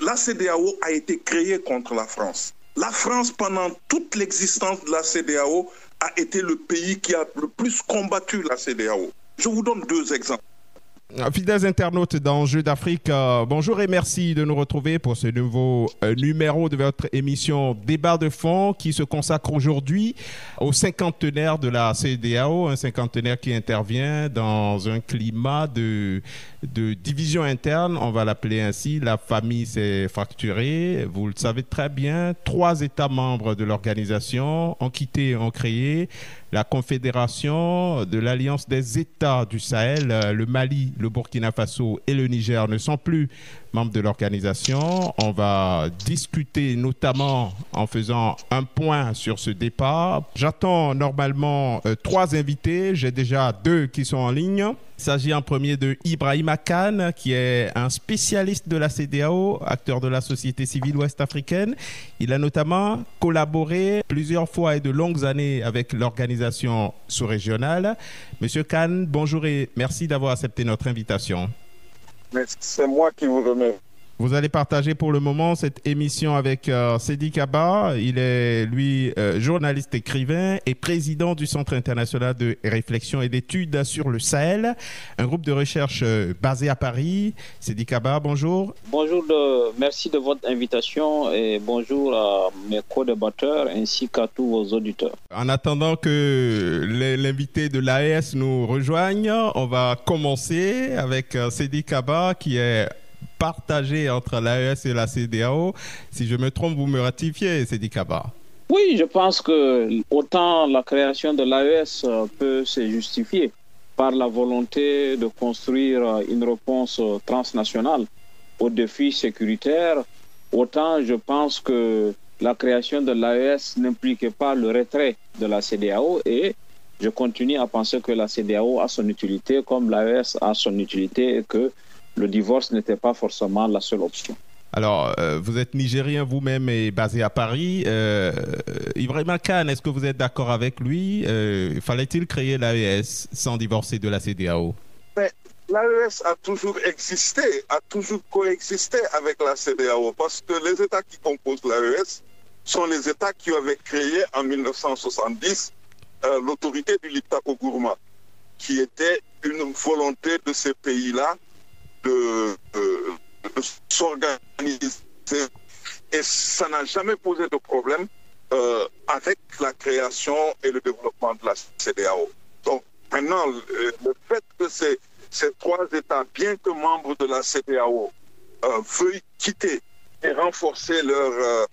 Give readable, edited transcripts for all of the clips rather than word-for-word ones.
La CEDEAO a été créée contre la France. La France, pendant toute l'existence de la CEDEAO, a été le pays qui a le plus combattu la CEDEAO. Je vous donne 2 exemples. Fidèles internautes d'Enjeux d'Afrique, bonjour et merci de nous retrouver pour ce nouveau numéro de votre émission Débat de fond qui se consacre aujourd'hui au cinquantenaire de la CEDEAO, un cinquantenaire qui intervient dans un climat de division interne, on va l'appeler ainsi. La famille s'est fracturée, vous le savez très bien. 3 États membres de l'organisation ont créé la Confédération de l'Alliance des États du Sahel. Le Mali, le Burkina Faso et le Niger ne sont plus membres de l'organisation. On va discuter notamment en faisant un point sur ce départ. J'attends normalement 3 invités. J'ai déjà 2 qui sont en ligne. Il s'agit en premier de Ibrahima Kane, qui est un spécialiste de la CEDEAO, acteur de la société civile ouest-africaine. Il a notamment collaboré plusieurs fois et de longues années avec l'organisation sous-régionale. Monsieur Kane, bonjour et merci d'avoir accepté notre invitation. C'est moi qui vous remercie. Vous allez partager pour le moment cette émission avec Sedi Kaba. Il est, lui, journaliste écrivain et président du Centre international de réflexion et d'études sur le Sahel, un groupe de recherche basé à Paris. Sedi Kaba, bonjour. Bonjour, merci de votre invitation et bonjour à mes co-débatteurs ainsi qu'à tous vos auditeurs. En attendant que l'invité de l'AES nous rejoigne, on va commencer avec Sedi Kaba qui est partagé entre l'AES et la CEDEAO. Si je me trompe, vous me ratifiez, Sedi Kaba. Oui, je pense que autant la création de l'AES peut se justifier par la volonté de construire une réponse transnationale aux défis sécuritaires, autant je pense que la création de l'AES n'impliquait pas le retrait de la CEDEAO et je continue à penser que la CEDEAO a son utilité comme l'AES a son utilité et que le divorce n'était pas forcément la seule option. Alors, vous êtes nigérien vous-même et basé à Paris. Ibrahima Kane, est-ce que vous êtes d'accord avec lui? Fallait-il créer l'AES sans divorcer de la CEDEAO? L'AES a toujours existé, a toujours coexisté avec la CEDEAO parce que les États qui composent l'AES sont les États qui avaient créé en 1970 l'autorité du Liptako Gourma, qui était une volonté de ces pays-là de s'organiser et ça n'a jamais posé de problème avec la création et le développement de la CEDEAO. Donc maintenant, le fait que ces 3 États, bien que membres de la CEDEAO, veuillent quitter et renforcer leurs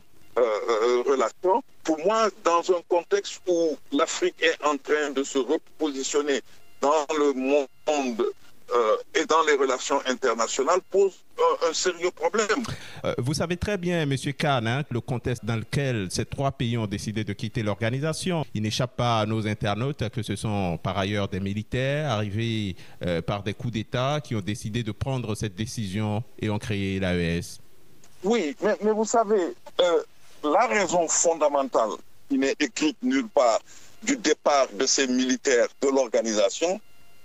relations, pour moi, dans un contexte où l'Afrique est en train de se repositionner dans le monde et dans les relations internationales pose un sérieux problème. Vous savez très bien, M. Kane, le contexte dans lequel ces 3 pays ont décidé de quitter l'organisation. Il n'échappe pas à nos internautes que ce sont par ailleurs des militaires arrivés par des coups d'État qui ont décidé de prendre cette décision et ont créé l'AES. Oui, mais vous savez, la raison fondamentale qui n'est écrite nulle part du départ de ces militaires de l'organisation,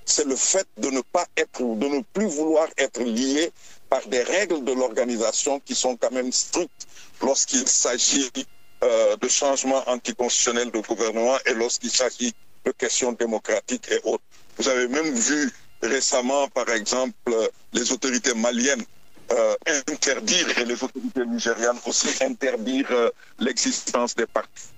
c'est le fait de ne plus vouloir être lié par des règles de l'organisation qui sont quand même strictes lorsqu'il s'agit de changements anticonstitutionnels de gouvernement et lorsqu'il s'agit de questions démocratiques et autres. Vous avez même vu récemment, par exemple, les autorités maliennes interdire, et les autorités nigérianes aussi interdire l'existence des partis.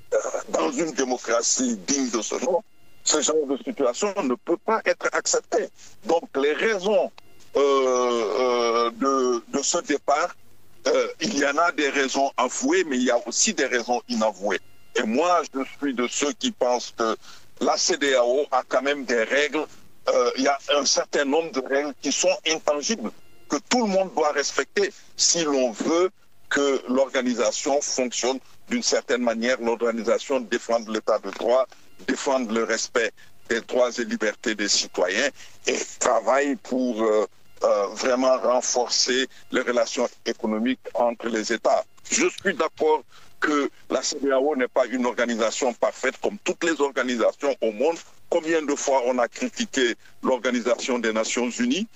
Dans une démocratie digne de ce nom, ce genre de situation ne peut pas être accepté. Donc les raisons de ce départ, il y en a des raisons avouées, mais il y a aussi des raisons inavouées. Et moi, je suis de ceux qui pensent que la CEDEAO a quand même des règles, il y a un certain nombre de règles qui sont intangibles, que tout le monde doit respecter si l'on veut que l'organisation fonctionne d'une certaine manière, l'organisation défende l'état de droit, défendre le respect des droits et libertés des citoyens et travaille pour vraiment renforcer les relations économiques entre les États. Je suis d'accord que la CEDEAO n'est pas une organisation parfaite comme toutes les organisations au monde. Combien de fois on a critiqué l'Organisation des Nations Unies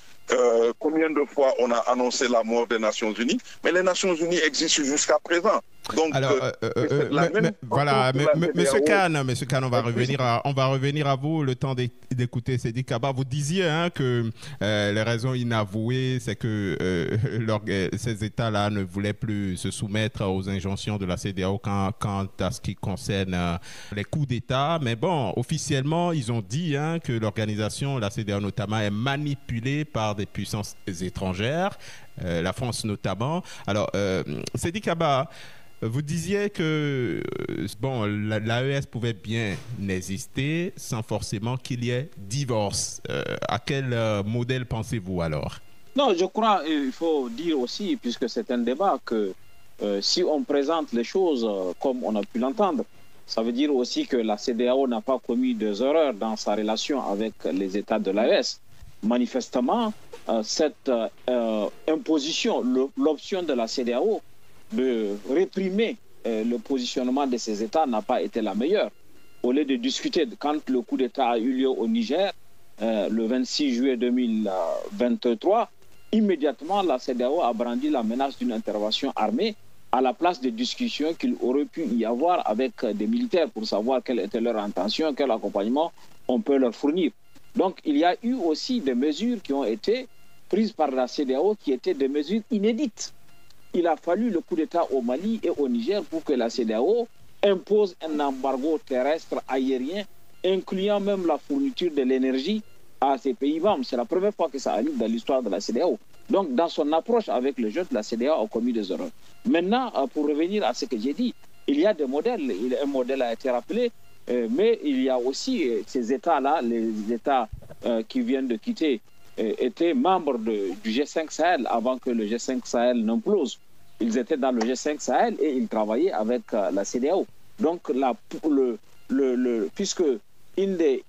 Combien de fois on a annoncé la mort des Nations Unies, mais les Nations Unies existent jusqu'à présent. Donc, alors, Monsieur Kane, on va revenir à vous le temps d'écouter Seydi Kaba. Vous disiez que les raisons inavouées, c'est que ces États-là ne voulaient plus se soumettre aux injonctions de la CEDEAO quant à ce qui concerne les coups d'État. Mais bon, officiellement, ils ont dit que l'organisation, la CEDEAO notamment, est manipulée par des puissances étrangères, la France notamment. Alors, Seydi Kaba, vous disiez que l'AES pouvait bien exister sans forcément qu'il y ait divorce. À quel modèle pensez-vous alors? Non, je crois il faut dire aussi, puisque c'est un débat, que si on présente les choses comme on a pu l'entendre, ça veut dire aussi que la CEDEAO n'a pas commis des erreurs dans sa relation avec les États de l'AES. Manifestement, cette imposition, l'option de la CEDEAO de réprimer le positionnement de ces États n'a pas été la meilleure. Au lieu de discuter, quand le coup d'État a eu lieu au Niger, le 26 juillet 2023, immédiatement la CEDEAO a brandi la menace d'une intervention armée à la place des discussions qu'il aurait pu y avoir avec des militaires pour savoir quelle était leur intention, quel accompagnement on peut leur fournir. Donc il y a eu aussi des mesures qui ont été prises par la CEDEAO qui étaient des mesures inédites. Il a fallu le coup d'État au Mali et au Niger pour que la CEDEAO impose un embargo terrestre aérien, incluant même la fourniture de l'énergie à ces pays membres. C'est la première fois que ça arrive dans l'histoire de la CEDEAO. Donc, dans son approche avec le jeu, la CEDEAO a commis des erreurs. Maintenant, pour revenir à ce que j'ai dit, il y a des modèles. Un modèle a été rappelé, mais il y a aussi ces États-là, les États qui viennent de quitter, étaient membres du G5 Sahel avant que le G5 Sahel n'implose. Ils étaient dans le G5 Sahel et ils travaillaient avec la CEDEAO. Donc, puisque une des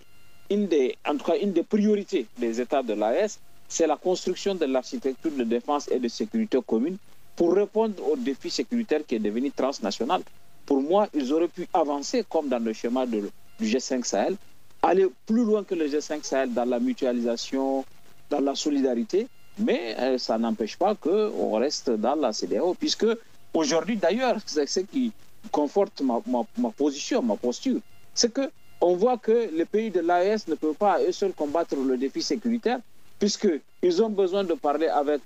priorités des États de l'AES, c'est la construction de l'architecture de défense et de sécurité commune pour répondre au défi sécuritaire qui est devenu transnational. Pour moi, ils auraient pu avancer comme dans le schéma du G5 Sahel, aller plus loin que le G5 Sahel dans la mutualisation, dans la solidarité, mais ça n'empêche pas qu'on reste dans la CEDEAO, puisque aujourd'hui, d'ailleurs, c'est ce qui conforte ma position, ma posture, c'est qu'on voit que les pays de l'AES ne peuvent pas à eux seuls combattre le défi sécuritaire, puisqu'ils ont besoin de parler avec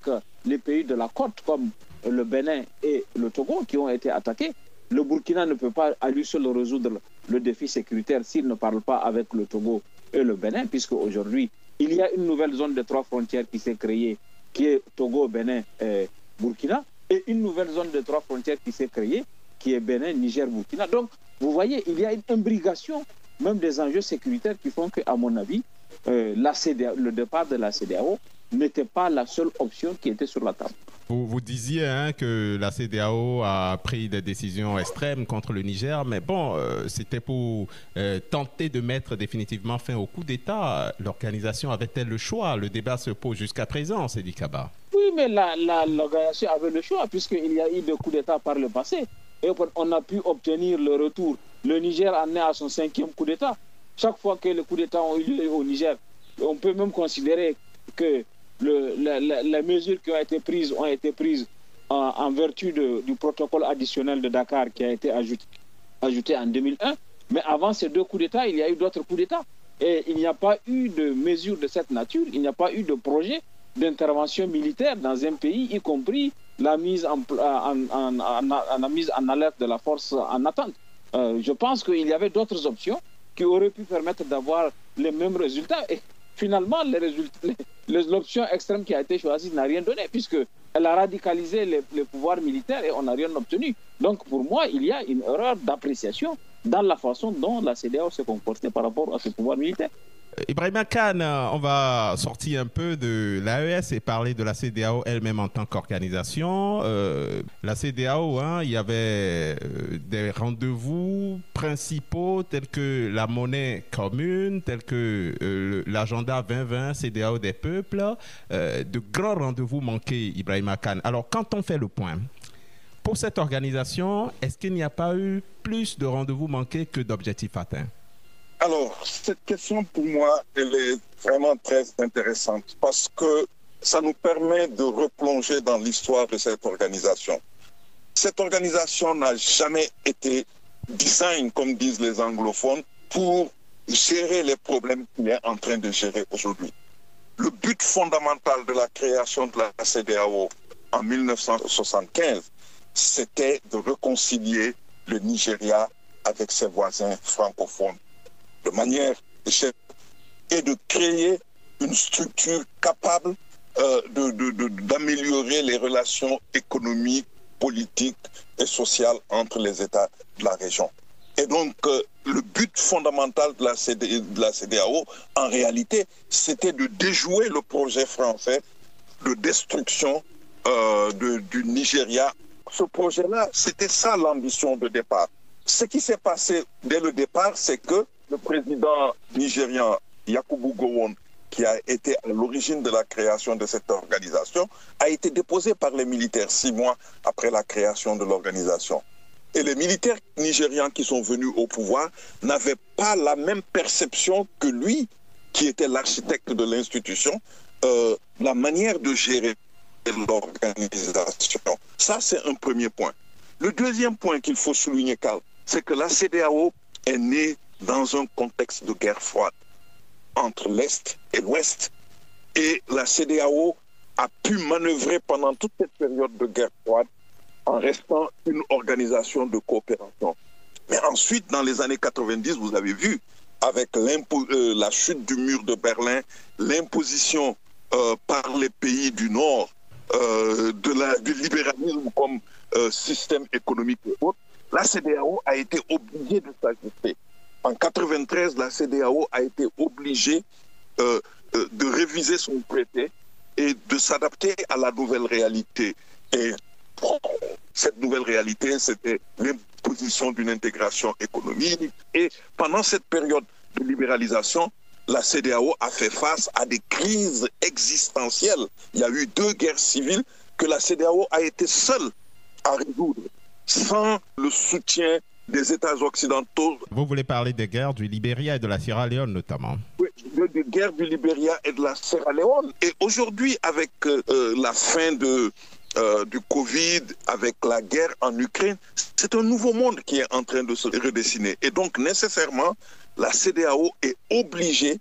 les pays de la côte, comme le Bénin et le Togo, qui ont été attaqués. Le Burkina ne peut pas à lui seul résoudre le défi sécuritaire s'il ne parle pas avec le Togo et le Bénin, puisque aujourd'hui, il y a une nouvelle zone de 3 frontières qui s'est créée, qui est Togo, Bénin et Burkina, et une nouvelle zone de 3 frontières qui s'est créée, qui est Bénin, Niger, Burkina. Donc, vous voyez, il y a une imbrication même des enjeux sécuritaires qui font qu'à mon avis, le départ de la CEDEAO n'était pas la seule option qui était sur la table. Vous disiez que la CEDEAO a pris des décisions extrêmes contre le Niger, mais bon, c'était pour tenter de mettre définitivement fin au coup d'État. L'organisation avait-elle le choix? Le débat se pose jusqu'à présent, Seydi Kaba. Oui, mais l'organisation avait le choix, puisqu'il y a eu des coups d'État par le passé. Et on a pu obtenir le retour. Le Niger en est à son 5e coup d'État. Chaque fois que les coups d'État ont eu lieu au Niger, on peut même considérer que les mesures qui ont été prises en vertu du protocole additionnel de Dakar qui a été ajouté en 2001. Mais avant ces 2 coups d'État, il y a eu d'autres coups d'État. Et il n'y a pas eu de mesures de cette nature, il n'y a pas eu de projet d'intervention militaire dans un pays, y compris la mise en alerte de la force en attente. Je pense qu'il y avait d'autres options qui auraient pu permettre d'avoir les mêmes résultats. Et finalement, l'option extrême qui a été choisie n'a rien donné, puisqu'elle a radicalisé les pouvoirs militaires et on n'a rien obtenu. Donc, pour moi, il y a une erreur d'appréciation dans la façon dont la CEDEAO s'est comportée par rapport à ce pouvoir militaire. Ibrahima Kane, on va sortir un peu de l'AES et parler de la CEDEAO elle-même en tant qu'organisation. La CEDEAO, il y avait des rendez-vous principaux tels que la monnaie commune, tels que l'agenda 2020 CEDEAO des peuples, de grands rendez-vous manqués, Ibrahima Kane. Alors, quand on fait le point, pour cette organisation, est-ce qu'il n'y a pas eu plus de rendez-vous manqués que d'objectifs atteints? Alors, cette question, pour moi, elle est vraiment très intéressante parce que ça nous permet de replonger dans l'histoire de cette organisation. Cette organisation n'a jamais été design, comme disent les anglophones, pour gérer les problèmes qu'il est en train de gérer aujourd'hui. Le but fondamental de la création de la CEDEAO en 1975, c'était de réconcilier le Nigeria avec ses voisins francophones de manière et de créer une structure capable d'améliorer les relations économiques, politiques et sociales entre les États de la région. Et donc, le but fondamental de la CEDEAO, en réalité, c'était de déjouer le projet français de destruction du Nigeria. Ce projet-là, c'était ça l'ambition de départ. Ce qui s'est passé dès le départ, c'est que le président nigérian Yakubu Gowon, qui a été à l'origine de la création de cette organisation, a été déposé par les militaires 6 mois après la création de l'organisation. Et les militaires nigérians qui sont venus au pouvoir n'avaient pas la même perception que lui, qui était l'architecte de l'institution, la manière de gérer l'organisation. Ça, c'est un premier point. Le deuxième point qu'il faut souligner, Carl, c'est que la CEDEAO est née dans un contexte de guerre froide entre l'Est et l'Ouest. Et la CEDEAO a pu manœuvrer pendant toute cette période de guerre froide en restant une organisation de coopération. Mais ensuite, dans les années 90, vous avez vu, avec la chute du mur de Berlin, l'imposition par les pays du Nord du libéralisme comme système économique et autres, la CEDEAO a été obligée de s'ajuster. En 1993, la CEDEAO a été obligée de réviser son traité et de s'adapter à la nouvelle réalité. Et cette nouvelle réalité, c'était l'imposition d'une intégration économique. Et pendant cette période de libéralisation, la CEDEAO a fait face à des crises existentielles. Il y a eu 2 guerres civiles que la CEDEAO a été seule à résoudre, sans le soutien des États occidentaux. Vous voulez parler des guerres du Libéria et de la Sierra Leone notamment? Oui, des guerres du Libéria et de la Sierra Leone. Et aujourd'hui, avec la fin du Covid, avec la guerre en Ukraine, c'est un nouveau monde qui est en train de se redessiner. Et donc, nécessairement, la CEDEAO est obligée,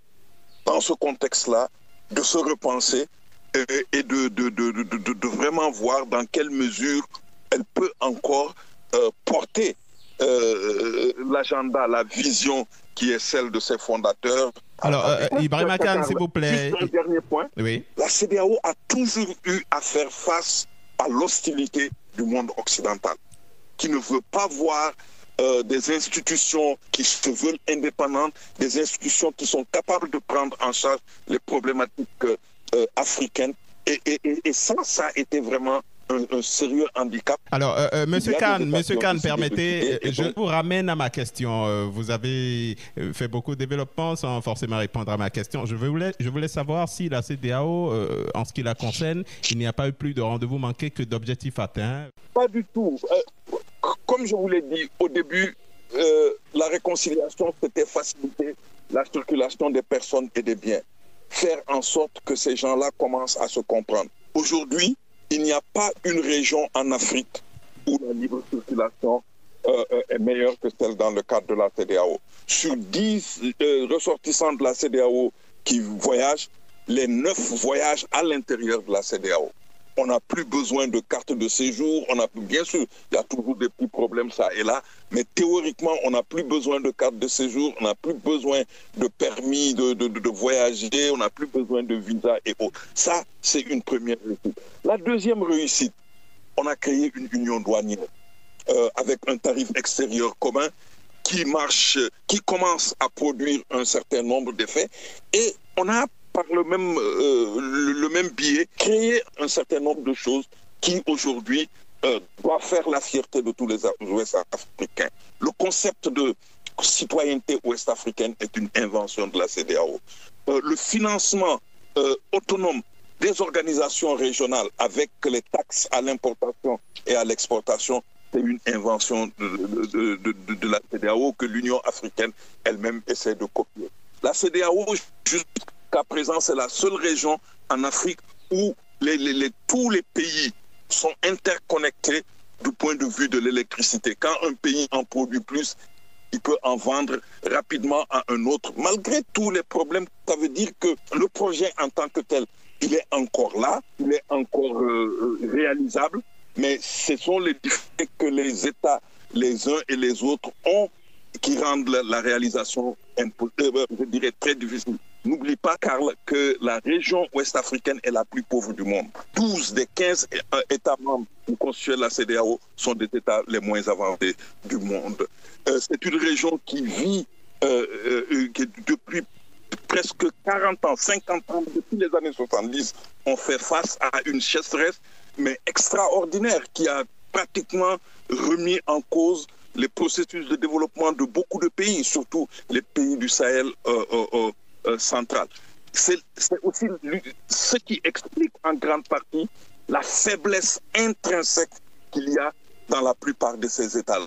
dans ce contexte-là, de se repenser et de vraiment voir dans quelle mesure elle peut encore porter l'agenda, la vision qui est celle de ses fondateurs. Alors, Ibrahima Kane, s'il vous plaît. Juste un dernier point. Oui. La CEDEAO a toujours eu à faire face à l'hostilité du monde occidental, qui ne veut pas voir des institutions qui se veulent indépendantes, des institutions qui sont capables de prendre en charge les problématiques africaines. Et ça a été vraiment un sérieux handicap. Alors, Monsieur Kane, permettez, je vous ramène à ma question. Vous avez fait beaucoup de développement sans forcément répondre à ma question. Je voulais savoir si la CEDEAO, en ce qui la concerne, il n'y a pas eu plus de rendez-vous manqués que d'objectifs atteints. Pas du tout. Comme je vous l'ai dit au début, la réconciliation, c'était faciliter la circulation des personnes et des biens. Faire en sorte que ces gens-là commencent à se comprendre. Aujourd'hui, il n'y a pas une région en Afrique où la libre circulation est meilleure que celle dans le cadre de la CEDEAO. Sur 10 ressortissants de la CEDEAO qui voyagent, les 9 voyagent à l'intérieur de la CEDEAO. On n'a plus besoin de carte de séjour, bien sûr, il y a toujours des petits problèmes ça et là, mais théoriquement, on n'a plus besoin de carte de séjour, on n'a plus besoin de permis de voyager, on n'a plus besoin de visa et autres. Ça, c'est une première réussite. La deuxième réussite, on a créé une union douanière avec un tarif extérieur commun qui commence à produire un certain nombre d'effets et on a par le même biais, créer un certain nombre de choses qui, aujourd'hui, doivent faire la fierté de tous les Ouest-Africains. Le concept de citoyenneté ouest-africaine est une invention de la CEDEAO. Le financement autonome des organisations régionales avec les taxes à l'importation et à l'exportation, c'est une invention de la CEDEAO que l'Union africaine elle-même essaie de copier. La CEDEAO, jusqu'à présent, c'est la seule région en Afrique où tous les pays sont interconnectés du point de vue de l'électricité. Quand un pays en produit plus, il peut en vendre rapidement à un autre. Malgré tous les problèmes, ça veut dire que le projet en tant que tel, il est encore là, il est encore réalisable, mais ce sont les difficultés que les États, les uns et les autres, ont qui rendent la réalisation, je dirais, très difficile. N'oublie pas, Karl, que la région ouest-africaine est la plus pauvre du monde. 12 des 15 États membres qui constituent la CEDEAO sont des États les moins avancés du monde. C'est une région qui vit depuis presque 40 ans, 50 ans, depuis les années 70, on fait face à une sécheresse, mais extraordinaire, qui a pratiquement remis en cause les processus de développement de beaucoup de pays, surtout les pays du Sahel central. C'est aussi ce qui explique en grande partie la faiblesse intrinsèque qu'il y a dans la plupart de ces États.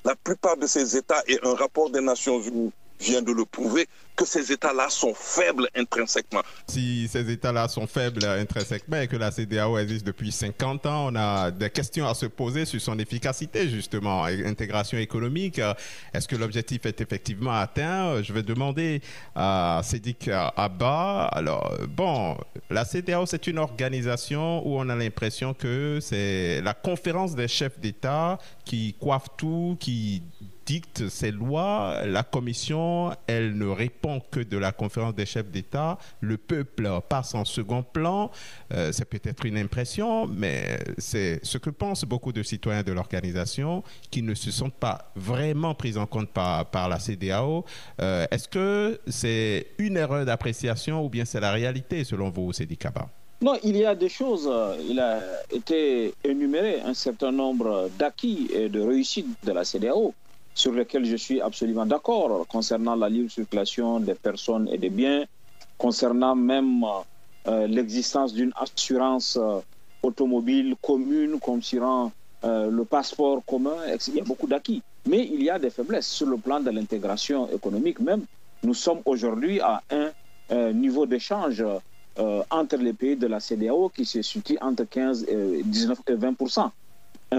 La plupart de ces États, et un rapport des Nations Unies vient de le prouver, que ces États-là sont faibles intrinsèquement. Si ces États-là sont faibles intrinsèquement et que la CEDEAO existe depuis 50 ans, on a des questions à se poser sur son efficacité, justement. Intégration économique, est-ce que l'objectif est effectivement atteint? Je vais demander à Sédik Abba. Alors, bon, la CEDEAO, c'est une organisation où on a l'impression que c'est la conférence des chefs d'État qui coiffe tout, qui dicte ses lois. La Commission, elle ne répond que de la conférence des chefs d'État. Le peuple passe en second plan. C'est peut-être une impression, mais c'est ce que pensent beaucoup de citoyens de l'organisation qui ne se sentent pas vraiment pris en compte par la CEDEAO. Est-ce que c'est une erreur d'appréciation ou bien c'est la réalité selon vous, Sédik Abba? Non, il y a des choses. Il a été énuméré un certain nombre d'acquis et de réussites de la CEDEAO, sur lesquels je suis absolument d'accord, concernant la libre circulation des personnes et des biens, concernant même l'existence d'une assurance automobile commune, concernant le passeport commun. Il y a beaucoup d'acquis. Mais il y a des faiblesses sur le plan de l'intégration économique même. Nous sommes aujourd'hui à un niveau d'échange entre les pays de la CEDEAO qui se situe entre 15, 19 et 20%.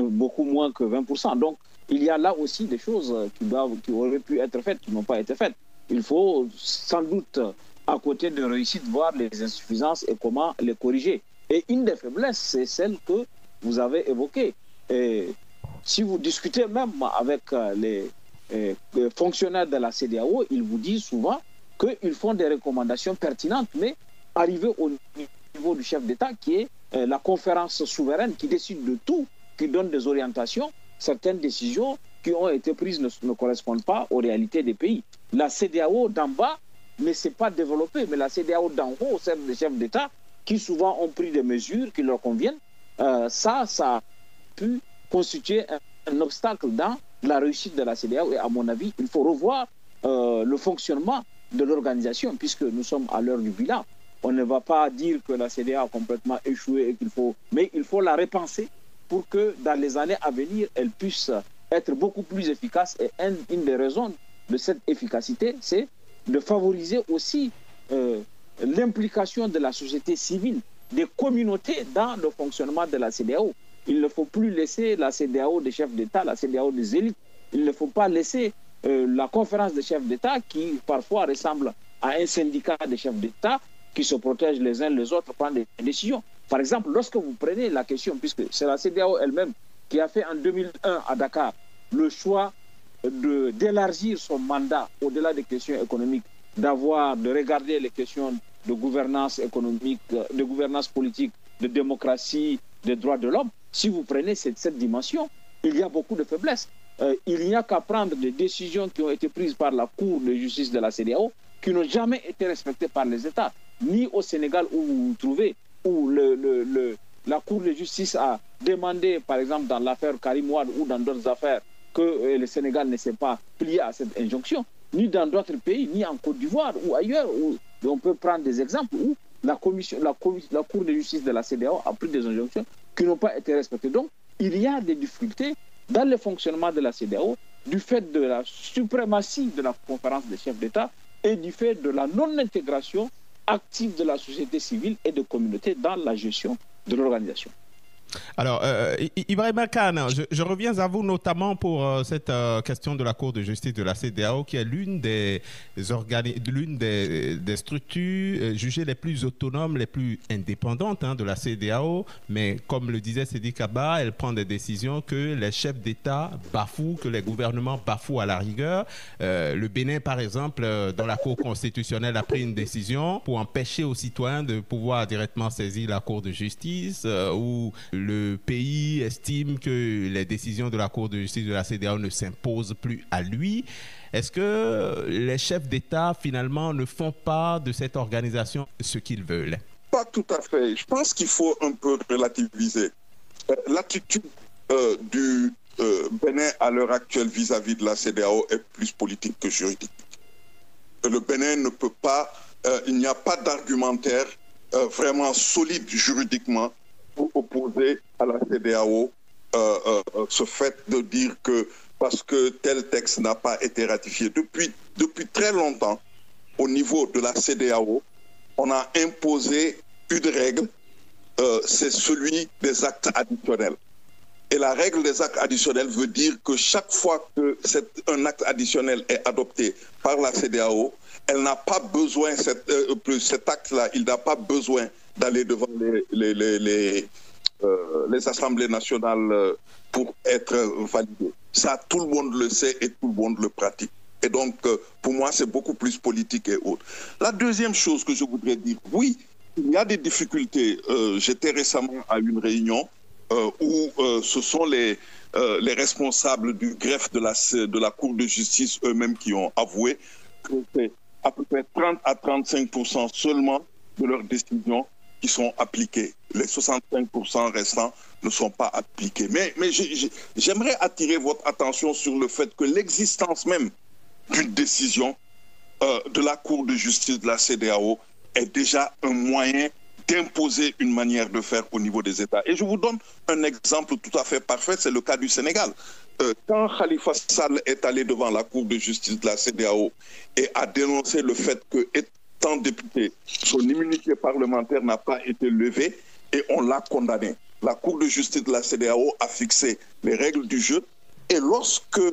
Beaucoup moins que 20%. Donc, il y a là aussi des choses qui auraient pu être faites, qui n'ont pas été faites. Il faut sans doute, à côté de réussite, voir les insuffisances et comment les corriger. Et une des faiblesses, c'est celle que vous avez évoquée. Et si vous discutez même avec les fonctionnaires de la CEDEAO, ils vous disent souvent qu'ils font des recommandations pertinentes, mais arriver au niveau du chef d'État, qui est la conférence souveraine qui décide de tout, qui donne des orientations, certaines décisions qui ont été prises ne correspondent pas aux réalités des pays. La CEDEAO d'en bas ne s'est pas développée, mais la CEDEAO d'en haut, celle des chefs d'État, qui souvent ont pris des mesures qui leur conviennent, ça a pu constituer un obstacle dans la réussite de la CEDEAO. Et à mon avis, il faut revoir le fonctionnement de l'organisation, puisque nous sommes à l'heure du bilan. On ne va pas dire que la CEDEAO a complètement échoué, mais il faut la repenser pour que dans les années à venir, elle puisse être beaucoup plus efficace. Et une des raisons de cette efficacité, c'est de favoriser aussi l'implication de la société civile, des communautés dans le fonctionnement de la CEDEAO. Il ne faut plus laisser la CEDEAO des chefs d'État, la CEDEAO des élites. Il ne faut pas laisser la conférence des chefs d'État, qui parfois ressemble à un syndicat des chefs d'État, qui se protègent les uns les autres, prendre des décisions. Par exemple, lorsque vous prenez la question, puisque c'est la CEDEAO elle-même qui a fait en 2001 à Dakar le choix d'élargir son mandat au-delà des questions économiques, de regarder les questions de gouvernance économique, de gouvernance politique, de démocratie, des droits de l'homme. Si vous prenez cette dimension, il y a beaucoup de faiblesses. Il n'y a qu'à prendre des décisions qui ont été prises par la Cour de justice de la CEDEAO qui n'ont jamais été respectées par les États, ni au Sénégal où vous vous trouvez, où la Cour de justice a demandé, par exemple dans l'affaire Karim Wade ou dans d'autres affaires, que le Sénégal ne s'est pas plié à cette injonction, ni dans d'autres pays, ni en Côte d'Ivoire ou ailleurs, où on peut prendre des exemples où la Cour de justice de la CEDEAO a pris des injonctions qui n'ont pas été respectées. Donc, il y a des difficultés dans le fonctionnement de la CEDEAO du fait de la suprématie de la conférence des chefs d'État et du fait de la non-intégration active de la société civile et de communauté dans la gestion de l'organisation. Alors, Ibrahima Kane, je reviens à vous notamment pour cette question de la Cour de justice de la CEDEAO, qui est l'une des structures jugées les plus autonomes, les plus indépendantes de la CEDEAO. Mais comme le disait Sidi Kaba, elle prend des décisions que les chefs d'État bafouent, que les gouvernements bafouent à la rigueur. Le Bénin, par exemple, dans la Cour constitutionnelle, a pris une décision pour empêcher aux citoyens de pouvoir directement saisir la Cour de justice ou le pays estime que les décisions de la Cour de justice de la CEDEAO ne s'imposent plus à lui. Est-ce que les chefs d'État, finalement, ne font pas de cette organisation ce qu'ils veulent? Pas tout à fait. Je pense qu'il faut un peu relativiser. L'attitude du Bénin à l'heure actuelle vis-à-vis de la CEDEAO est plus politique que juridique. Le Bénin ne peut pas, il n'y a pas d'argumentaire vraiment solide juridiquement pour opposer à la CEDEAO ce fait de dire que parce que tel texte n'a pas été ratifié. Depuis très longtemps, au niveau de la CEDEAO, on a imposé une règle, c'est celui des actes additionnels. Et la règle des actes additionnels veut dire que chaque fois qu'un acte additionnel est adopté par la CEDEAO, elle n'a pas besoin, cet acte-là, il n'a pas besoin d'aller devant les assemblées nationales pour être validé. Ça, tout le monde le sait et tout le monde le pratique. Et donc, pour moi, c'est beaucoup plus politique et autre. La deuxième chose que je voudrais dire, oui, il y a des difficultés. J'étais récemment à une réunion où ce sont les responsables du greffe de la Cour de justice eux-mêmes qui ont avoué que c'est à peu près 30 à 35% seulement de leurs décisions qui sont appliquées. Les 65% restants ne sont pas appliqués. Mais j'aimerais attirer votre attention sur le fait que l'existence même d'une décision de la Cour de justice de la CEDEAO est déjà un moyen d'imposer une manière de faire au niveau des États. Et je vous donne un exemple tout à fait parfait, c'est le cas du Sénégal. Quand Khalifa Sall est allé devant la Cour de justice de la CEDEAO et a dénoncé le fait que, étant député, son immunité parlementaire n'a pas été levée et on l'a condamné. La Cour de justice de la CEDEAO a fixé les règles du jeu et lorsque le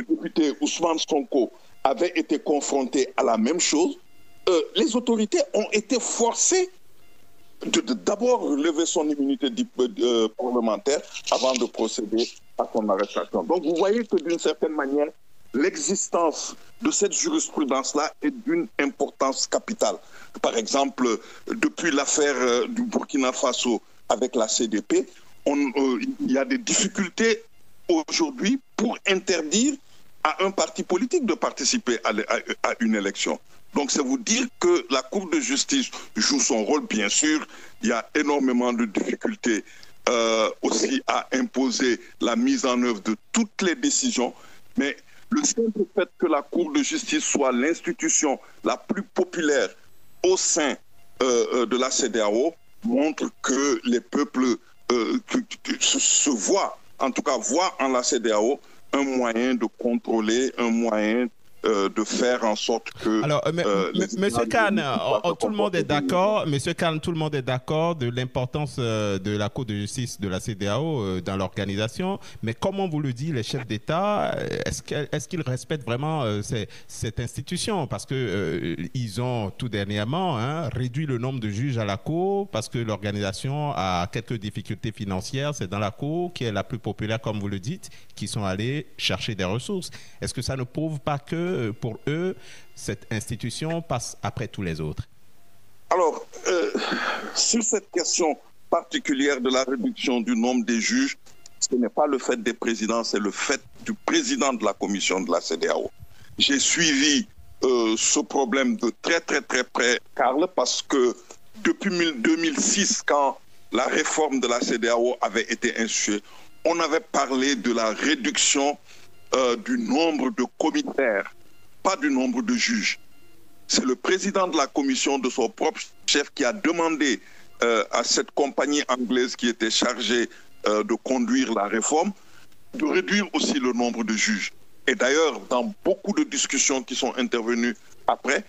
député Ousmane Sonko avait été confronté à la même chose, les autorités ont été forcées d'abord lever son immunité parlementaire avant de procéder à son arrestation. Donc vous voyez que d'une certaine manière, l'existence de cette jurisprudence-là est d'une importance capitale. Par exemple, depuis l'affaire du Burkina Faso avec la CDP, il y a des difficultés aujourd'hui pour interdire à un parti politique de participer à une élection. Donc, c'est vous dire que la Cour de justice joue son rôle, bien sûr. Il y a énormément de difficultés aussi à imposer la mise en œuvre de toutes les décisions. Mais le simple fait que la Cour de justice soit l'institution la plus populaire au sein de la CEDEAO montre que les peuples se voient, en tout cas voient en la CEDEAO un moyen de contrôler, un moyen de faire en sorte que... Alors, Monsieur Kane, tout le monde est d'accord. Monsieur Kane, tout le monde est d'accord de l'importance de la Cour de justice de la CEDEAO dans l'organisation. Mais comme on vous le dit, les chefs d'État, est-ce qu'ils respectent vraiment cette institution? Parce qu'ils ont tout dernièrement réduit le nombre de juges à la Cour parce que l'organisation a quelques difficultés financières. C'est dans la Cour qui est la plus populaire, comme vous le dites, qui sont allés chercher des ressources. Est-ce que ça ne prouve pas que pour eux, cette institution passe après tous les autres? Alors, sur cette question particulière de la réduction du nombre des juges, ce n'est pas le fait des présidents, c'est le fait du président de la commission de la CEDEAO. J'ai suivi ce problème de très près, Karl, parce que depuis 2006, quand la réforme de la CEDEAO avait été instituée, on avait parlé de la réduction du nombre de commissaires, pas du nombre de juges. C'est le président de la commission, de son propre chef, qui a demandé à cette compagnie anglaise qui était chargée de conduire la réforme, de réduire aussi le nombre de juges. Et d'ailleurs, dans beaucoup de discussions qui sont intervenues Après,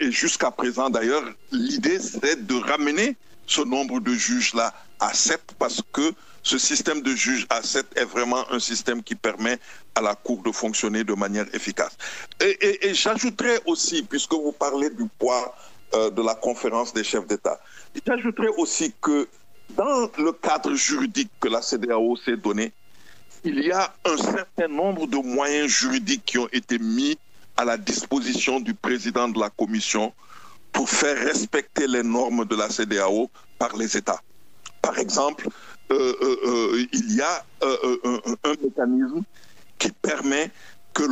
et jusqu'à présent d'ailleurs, l'idée c'est de ramener ce nombre de juges-là à 7 parce que ce système de juges à 7 est vraiment un système qui permet à la Cour de fonctionner de manière efficace. Et j'ajouterais aussi, puisque vous parlez du poids de la conférence des chefs d'État, j'ajouterais aussi que dans le cadre juridique que la CEDEAO s'est donné, il y a un certain nombre de moyens juridiques qui ont été mis à la disposition du président de la Commission pour faire respecter les normes de la CEDEAO par les États. Par exemple, il y a un mécanisme qui permet que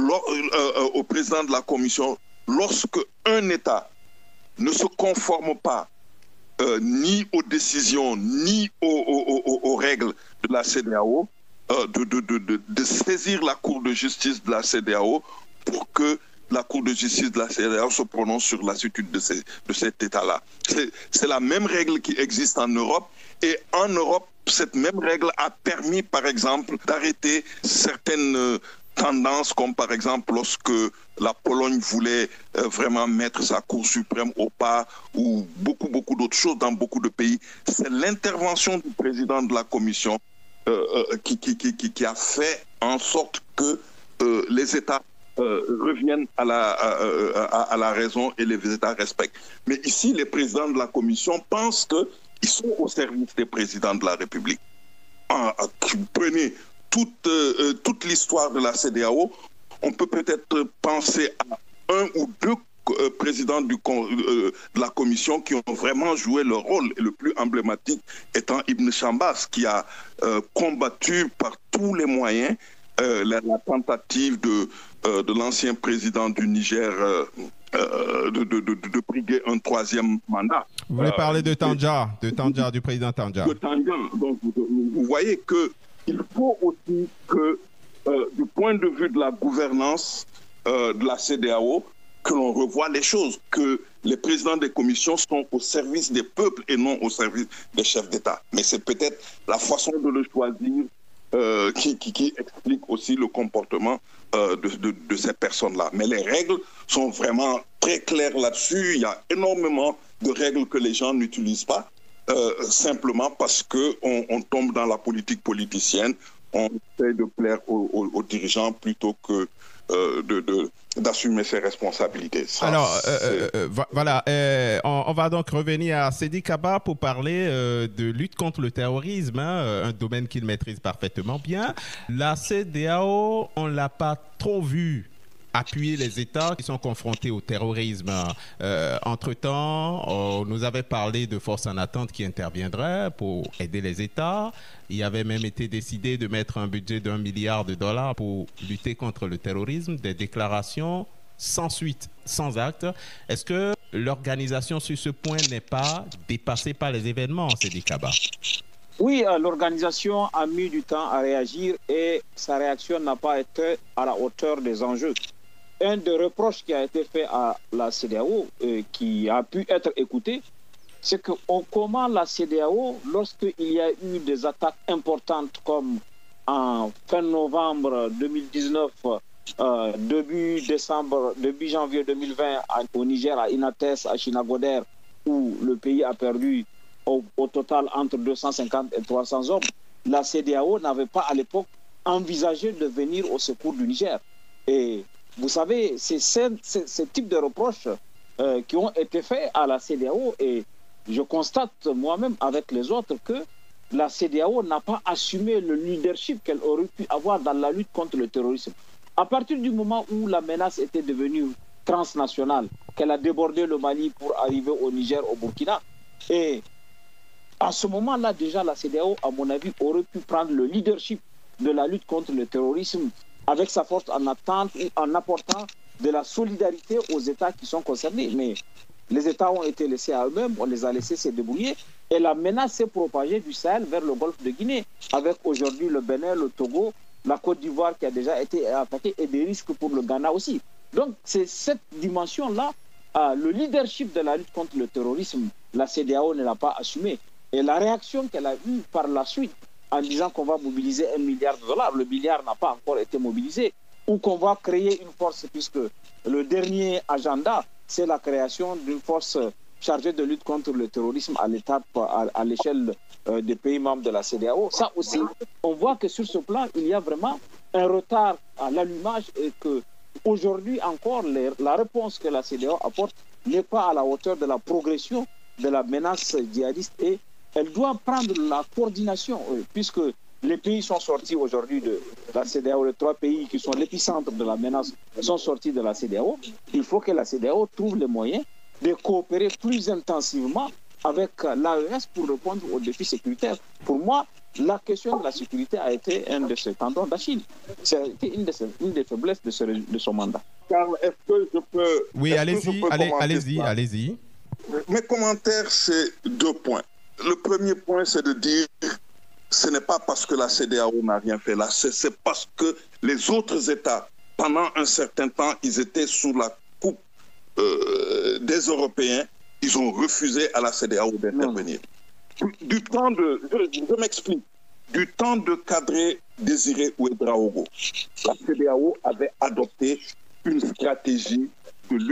au président de la Commission, lorsque un État ne se conforme pas ni aux décisions, ni aux règles de la CEDEAO, de saisir la Cour de justice de la CEDEAO pour que la Cour de justice de la CEDEAO se prononce sur l'attitude de cet État-là. C'est la même règle qui existe en Europe, et en Europe, cette même règle a permis, par exemple, d'arrêter certaines tendances, comme par exemple lorsque la Pologne voulait vraiment mettre sa Cour suprême au pas, ou beaucoup d'autres choses dans beaucoup de pays. C'est l'intervention du président de la Commission qui a fait en sorte que les États reviennent à la raison et les États respectent. Mais ici, les présidents de la Commission pensent qu'ils sont au service des présidents de la République. Prenez toute l'histoire de la CEDEAO, on peut peut-être penser à un ou deux présidents de la Commission qui ont vraiment joué leur rôle, et le plus emblématique étant Ibn Chambas, qui a combattu par tous les moyens la tentative de l'ancien président du Niger de briguer un troisième mandat. Vous voulez parler de Tandja, du président Tandja. De Tandja. Donc, vous voyez qu'il faut aussi que, du point de vue de la gouvernance de la CEDEAO, que l'on revoie les choses, que les présidents des commissions sont au service des peuples et non au service des chefs d'État. Mais c'est peut-être la façon de le choisir qui explique aussi le comportement de ces personnes-là. Mais les règles sont vraiment très claires là-dessus. Il y a énormément de règles que les gens n'utilisent pas, simplement parce qu'on tombe dans la politique politicienne. On essaie de plaire aux dirigeants plutôt que d'assumer ses responsabilités. Ça, alors, voilà, on va donc revenir à Seydi Kaba pour parler de lutte contre le terrorisme, un domaine qu'il maîtrise parfaitement bien. La CEDEAO, on ne l'a pas trop vu appuyer les États qui sont confrontés au terrorisme. Entre-temps, on nous avait parlé de forces en attente qui interviendraient pour aider les États. Il avait même été décidé de mettre un budget d'$1 milliard pour lutter contre le terrorisme, des déclarations sans suite, sans acte. Est-ce que l'organisation sur ce point n'est pas dépassée par les événements, Seydi Kaba? Oui, l'organisation a mis du temps à réagir et sa réaction n'a pas été à la hauteur des enjeux. Un des reproches qui a été fait à la CEDEAO, qui a pu être écouté, c'est que comment la CEDEAO, lorsqu'il y a eu des attaques importantes comme en fin novembre 2019, début janvier 2020 au Niger, à Inates, à Chinagoder, où le pays a perdu au total entre 250 et 300 hommes, la CEDEAO n'avait pas à l'époque envisagé de venir au secours du Niger. Et vous savez, c'est ce type de reproches qui ont été faits à la CEDEAO, et je constate moi-même avec les autres que la CEDEAO n'a pas assumé le leadership qu'elle aurait pu avoir dans la lutte contre le terrorisme. À partir du moment où la menace était devenue transnationale, qu'elle a débordé le Mali pour arriver au Niger, au Burkina, et à ce moment-là, déjà, la CEDEAO, à mon avis, aurait pu prendre le leadership de la lutte contre le terrorisme avec sa force en attente et en apportant de la solidarité aux États qui sont concernés. Mais les États ont été laissés à eux-mêmes, on les a laissés se débrouiller, et la menace s'est propagée du Sahel vers le golfe de Guinée, avec aujourd'hui le Bénin, le Togo, la Côte d'Ivoire qui a déjà été attaquée, et des risques pour le Ghana aussi. Donc c'est cette dimension-là, le leadership de la lutte contre le terrorisme, la CEDEAO ne l'a pas assumé. Et la réaction qu'elle a eue par la suite, en disant qu'on va mobiliser $1 milliard, le milliard n'a pas encore été mobilisé. ou qu'on va créer une force, puisque le dernier agenda, c'est la création d'une force chargée de lutte contre le terrorisme à l'échelle des pays membres de la CEDEAO. Ça aussi, on voit que sur ce plan, il y a vraiment un retard à l'allumage et que aujourd'hui encore, la réponse que la CEDEAO apporte n'est pas à la hauteur de la progression de la menace djihadiste et elle doit prendre la coordination, puisque les pays sont sortis aujourd'hui de la CEDEAO, les 3 pays qui sont l'épicentre de la menace sont sortis de la CEDEAO. Il faut que la CEDEAO trouve les moyens de coopérer plus intensivement avec l'AES pour répondre aux défis sécuritaires. Pour moi, la question de la sécurité a été un de ses tendons d'Achille. C'est une des faiblesses de son mandat. Karl, est-ce que je peux... Oui, allez-y. Mes commentaires, c'est 2 points. Le premier point, c'est de dire ce n'est pas parce que la CEDEAO n'a rien fait là, c'est parce que les autres États, pendant un certain temps, ils étaient sous la coupe des Européens, ils ont refusé à la CEDEAO d'intervenir. Je m'explique. Du temps de Kadri Désiré Ouédraogo, la CEDEAO avait adopté une stratégie de lutte